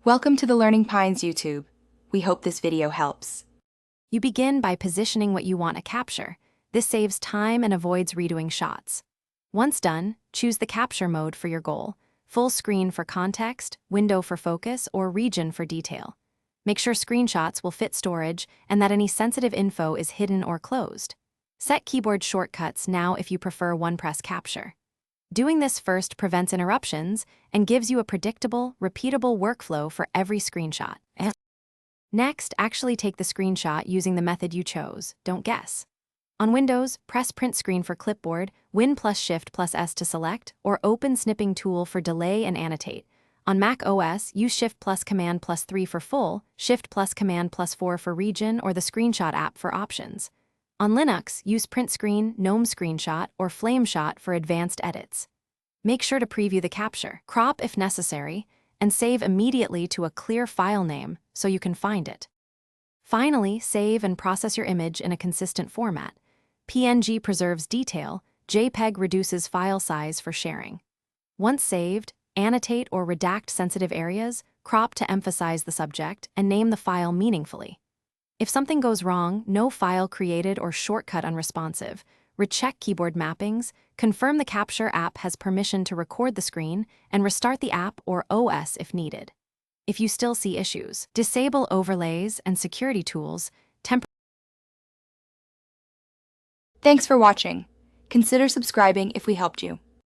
Welcome to the Learning Pines YouTube. We hope this video helps. You begin by positioning what you want to capture. This saves time and avoids redoing shots. Once done, choose the capture mode for your goal: full screen for context, window for focus, or region for detail. Make sure screenshots will fit storage and that any sensitive info is hidden or closed. Set keyboard shortcuts now if you prefer one-press capture. Doing this first prevents interruptions and gives you a predictable, repeatable workflow for every screenshot. Next, actually take the screenshot using the method you chose. Don't guess. On Windows, press Print Screen for clipboard, Win plus Shift plus S to select, or Open Snipping Tool for delay and annotate. On Mac OS, use Shift plus Command plus 3 for full, Shift plus Command plus 4 for region, or the Screenshot app for options. On Linux, use Print Screen, GNOME Screenshot, or Flameshot for advanced edits. Make sure to preview the capture, crop if necessary, and save immediately to a clear file name so you can find it. Finally, save and process your image in a consistent format. PNG preserves detail, JPEG reduces file size for sharing. Once saved, annotate or redact sensitive areas, crop to emphasize the subject, and name the file meaningfully. If something goes wrong, no file created or shortcut unresponsive, recheck keyboard mappings, confirm the Capture app has permission to record the screen, and restart the app or OS if needed. If you still see issues, disable overlays and security tools. Thanks for watching. Consider subscribing if we helped you.